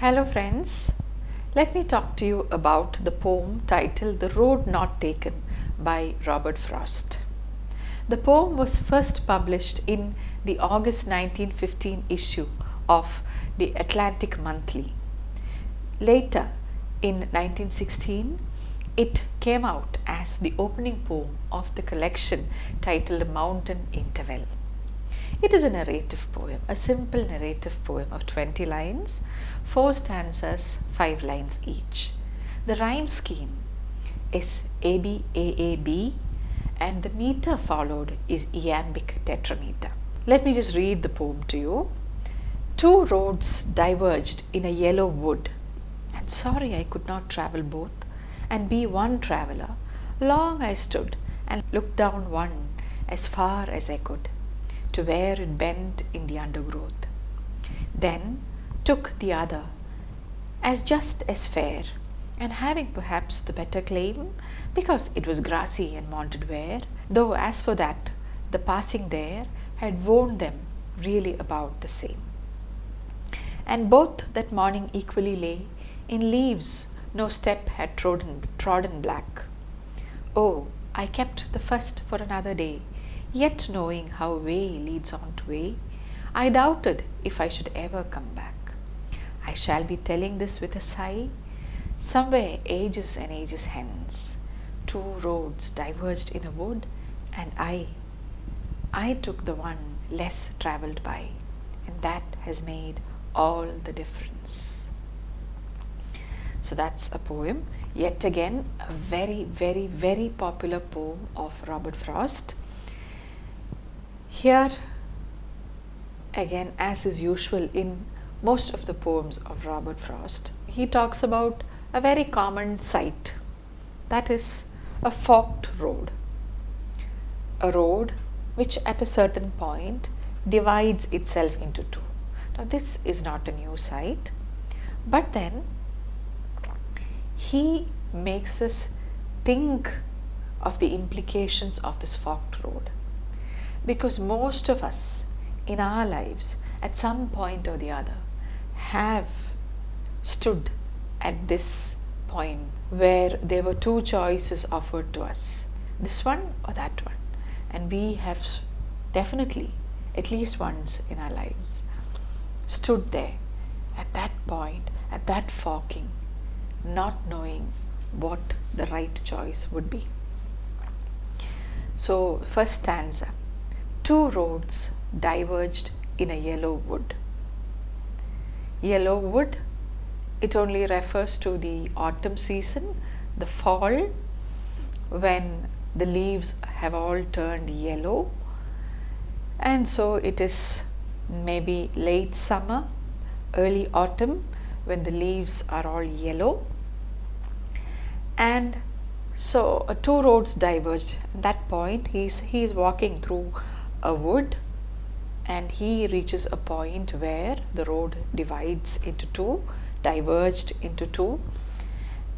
Hello friends, let me talk to you about the poem titled The Road Not Taken by Robert Frost. The poem was first published in the August 1915 issue of the Atlantic Monthly. Later, in 1916, it came out as the opening poem of the collection titled Mountain Interval. It is a narrative poem, a simple narrative poem of 20 lines, 4 stanzas, 5 lines each. The rhyme scheme is AB, AAB, and the meter followed is iambic tetrameter. Let me just read the poem to you. Two roads diverged in a yellow wood, and sorry I could not travel both and be one traveller. Long I stood and looked down one as far as I could, to where it bent in the undergrowth. Then took the other as just as fair, and having perhaps the better claim, because it was grassy and wanted wear, though as for that, the passing there had warned them really about the same. And both that morning equally lay in leaves no step had trodden black. Oh, I kept the first for another day, yet knowing how way leads on to way, I doubted if I should ever come back. I shall be telling this with a sigh, somewhere ages and ages hence. Two roads diverged in a wood, and I took the one less travelled by, and that has made all the difference. So that's a poem, yet again a very, very, very popular poem of Robert Frost. Here again, as is usual in most of the poems of Robert Frost, he talks about a very common sight, that is a forked road. A road which at a certain point divides itself into two. Now this is not a new sight, but then he makes us think of the implications of this forked road, because most of us in our lives at some point or the other have stood at this point where there were two choices offered to us, this one or that one, and we have definitely at least once in our lives stood there at that point, at that forking, not knowing what the right choice would be. So first stanza, two roads diverged in a yellow wood. Yellow wood, it only refers to the autumn season, the fall, when the leaves have all turned yellow, and so it is maybe late summer, early autumn, when the leaves are all yellow. And so two roads diverged. At that point he is walking through a wood, and he reaches a point where the road divides into two, diverged into two,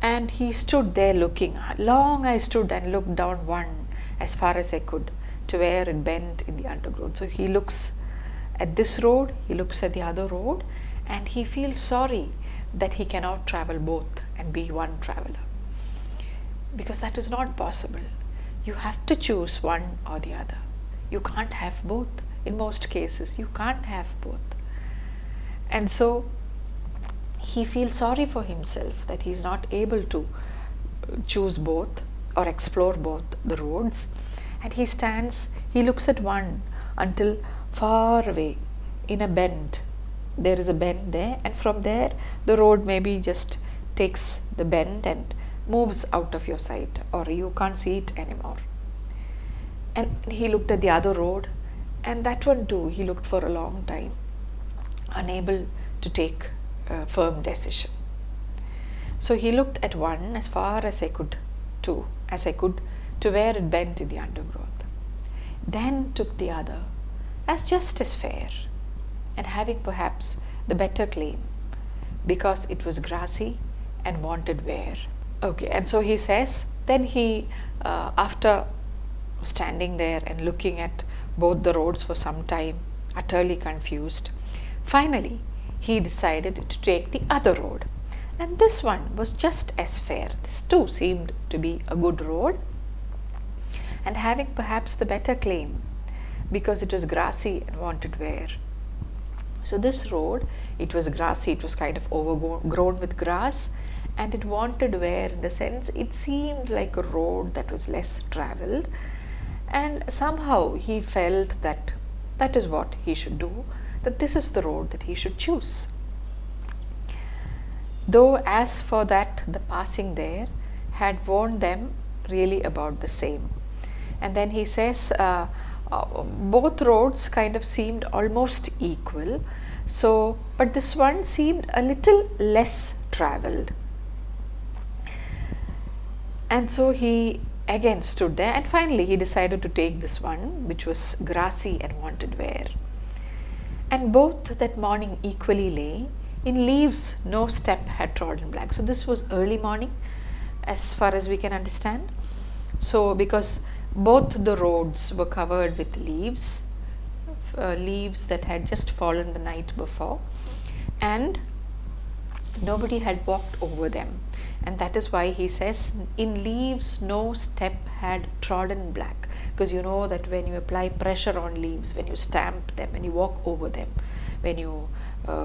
and he stood there looking. Long I stood and looked down one as far as I could, to where it bent in the undergrowth. So he looks at this road, he looks at the other road, and he feels sorry that he cannot travel both and be one traveler, because that is not possible. You have to choose one or the other. You can't have both. In most cases, you can't have both. And so he feels sorry for himself that he is not able to choose both or explore both the roads. And he stands, he looks at one until far away in a bend. There is a bend there, and from there the road maybe just takes the bend and moves out of your sight, or you can't see it anymore. And he looked at the other road, and that one too he looked for a long time, unable to take a firm decision. So he looked at one as far as I could to where it bent in the undergrowth, then took the other as just as fair, and having perhaps the better claim, because it was grassy and wanted wear. Okay, and so he says, then he, after standing there and looking at both the roads for some time, utterly confused, finally he decided to take the other road. And this one was just as fair. This too seemed to be a good road, and having perhaps the better claim because it was grassy and wanted wear. So this road, it was grassy, it was kind of overgrown with grass, and it wanted wear in the sense it seemed like a road that was less traveled, and somehow he felt that that is what he should do, that this is the road that he should choose. Though as for that, the passing there had warned them really about the same. And then he says, both roads kind of seemed almost equal, so but this one seemed a little less traveled. And so he again stood there, and finally he decided to take this one, which was grassy and wanted wear. And both that morning equally lay, in leaves no step had trodden black. So this was early morning, as far as we can understand. So because both the roads were covered with leaves, leaves that had just fallen the night before, and nobody had walked over them. And that is why he says, in leaves no step had trodden black, because you know that when you apply pressure on leaves, when you stamp them, when you walk over them, when you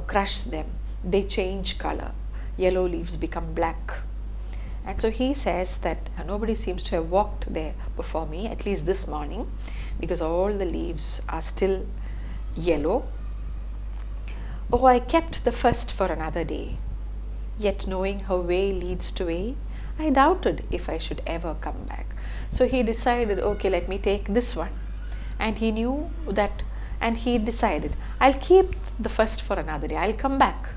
crush them, they change color. Yellow leaves become black. And so he says that nobody seems to have walked there before me, at least this morning, because all the leaves are still yellow. Oh, I kept the first for another day, yet knowing her way leads to way, I doubted if I should ever come back. So he decided, okay, let me take this one. And he knew that, and he decided, I'll keep the first for another day, I'll come back.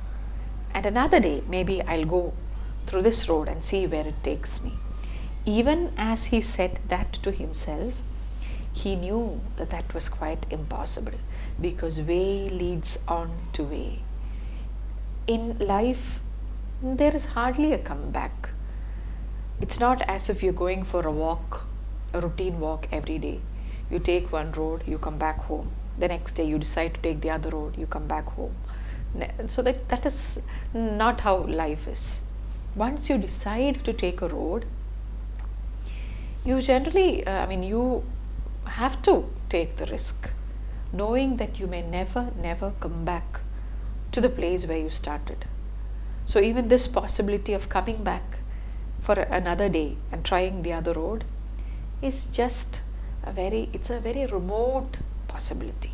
And another day, maybe I'll go through this road and see where it takes me. Even as he said that to himself, he knew that that was quite impossible, because way leads on to way. In life, there is hardly a comeback. It's not as if you're going for a walk, a routine walk every day. You take one road, you come back home. The next day you decide to take the other road, you come back home. So that is not how life is. Once you decide to take a road, you generally, you have to take the risk, knowing that you may never come back to the place where you started. So even this possibility of coming back for another day and trying the other road is just it's a very remote possibility.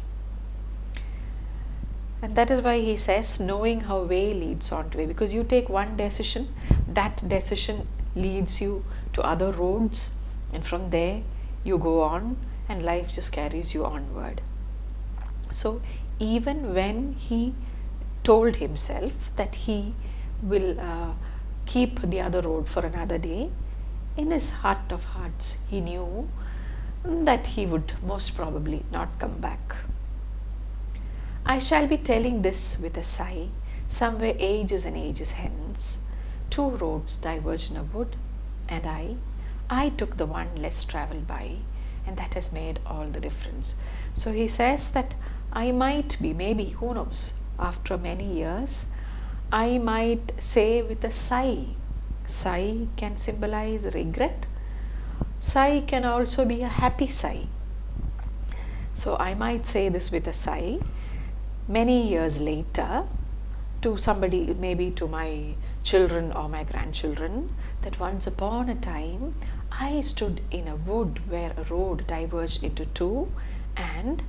And that is why he says, knowing how way leads on to way, because you take one decision, that decision leads you to other roads, and from there you go on, and life just carries you onward. So even when he told himself that he will keep the other road for another day, in his heart of hearts he knew that he would most probably not come back. I shall be telling this with a sigh, somewhere ages and ages hence, two roads diverge in a wood, and I took the one less travelled by, and that has made all the difference. So he says that I might be, maybe, who knows, after many years, I might say with a sigh. Sigh can symbolize regret. Sigh can also be a happy sigh. So I might say this with a sigh many years later to somebody, maybe to my children or my grandchildren, that once upon a time I stood in a wood where a road diverged into two, and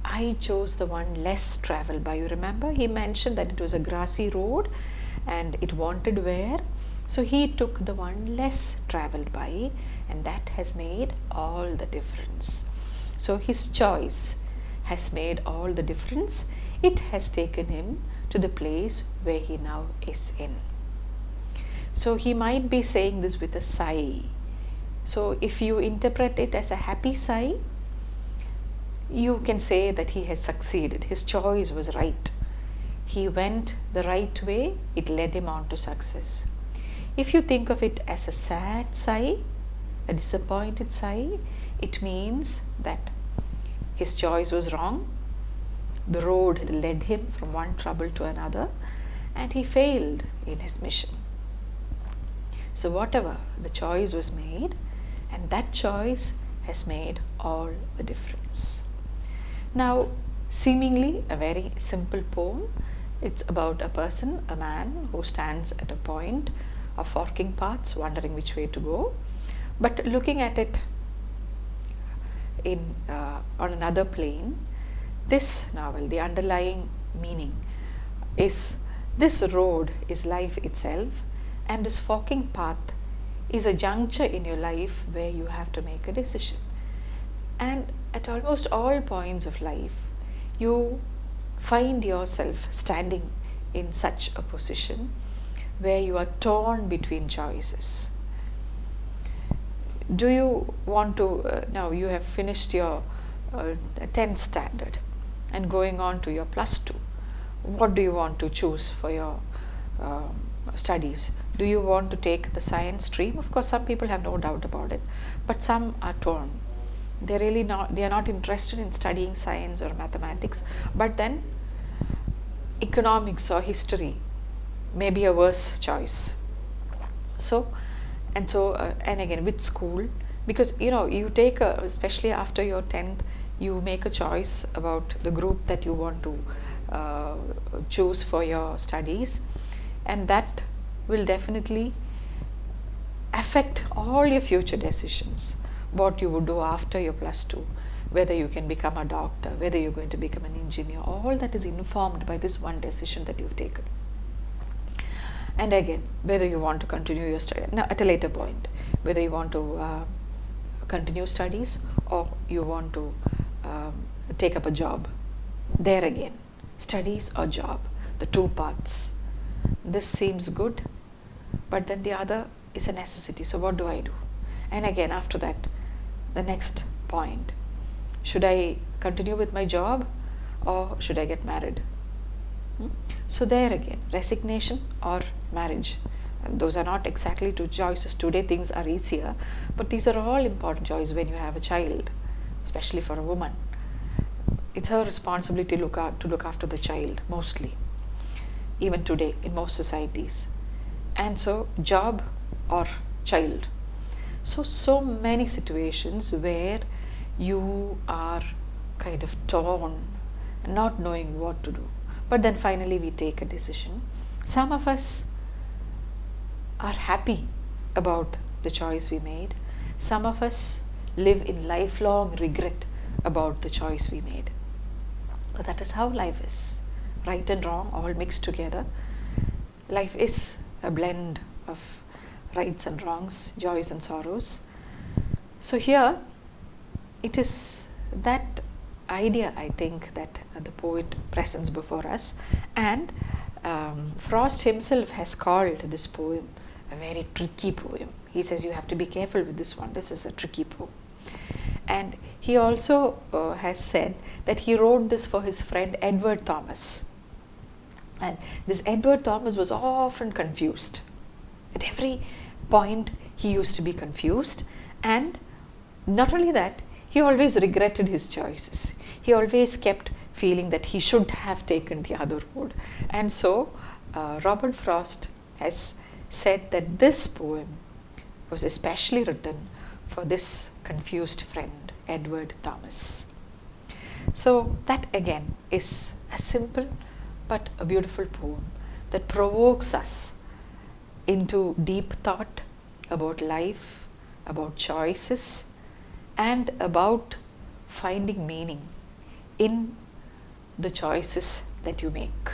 I chose the one less travelled by. You remember he mentioned that it was a grassy road and it wanted wear, so he took the one less travelled by, and that has made all the difference. So his choice has made all the difference. It has taken him to the place where he now is in. So he might be saying this with a sigh. So if you interpret it as a happy sigh, you can say that he has succeeded. His choice was right. He went the right way. It led him on to success. If you think of it as a sad sigh, a disappointed sigh, it means that his choice was wrong. The road led him from one trouble to another, and he failed in his mission. So, whatever the choice was made, and that choice has made all the difference. Now, seemingly a very simple poem. It's about a person, a man who stands at a point of forking paths, wondering which way to go. But looking at it on another plane, this novel, the underlying meaning is this road is life itself, and this forking path is a juncture in your life where you have to make a decision. And at almost all points of life, you find yourself standing in such a position where you are torn between choices. Do you want to, now you have finished your 10th standard and going on to your plus 2, what do you want to choose for your studies? Do you want to take the science stream? Of course, some people have no doubt about it, but some are torn. They are not interested in studying science or mathematics, but then economics or history may be a worse choice. And again with school, because you take especially after your 10th, you make a choice about the group that you want to choose for your studies, and that will definitely affect all your future decisions. What you would do after your plus 2, whether you can become a doctor, whether you're going to become an engineer, all that is informed by this one decision that you've taken. And again, whether you want to continue your study now at a later point, whether you want to continue studies or you want to take up a job. There again, studies or job, the two paths. This seems good, but then the other is a necessity. So what do I do? And again, after that, the next point, should I continue with my job or should I get married? So there again, resignation or marriage. And those are not exactly two choices. Today things are easier, but these are all important choices when you have a child, especially for a woman. It's her responsibility to look after the child mostly, even today in most societies. And so job or child. So many situations where you are kind of torn, not knowing what to do. But then finally we take a decision. Some of us are happy about the choice we made. Some of us live in lifelong regret about the choice we made. But that is how life is. Right and wrong all mixed together. Life is a blend of rights and wrongs, joys and sorrows. So here it is that idea, I think, that the poet presents before us, and Frost himself has called this poem a very tricky poem. He says you have to be careful with this one, this is a tricky poem. And he also has said that he wrote this for his friend Edward Thomas, and this Edward Thomas was often confused. At every point he used to be confused, and not only that, he always regretted his choices. He always kept feeling that he should have taken the other road. And so Robert Frost has said that this poem was especially written for this confused friend, Edward Thomas. So that again is a simple but a beautiful poem that provokes us into deep thought about life, about choices, and about finding meaning in the choices that you make.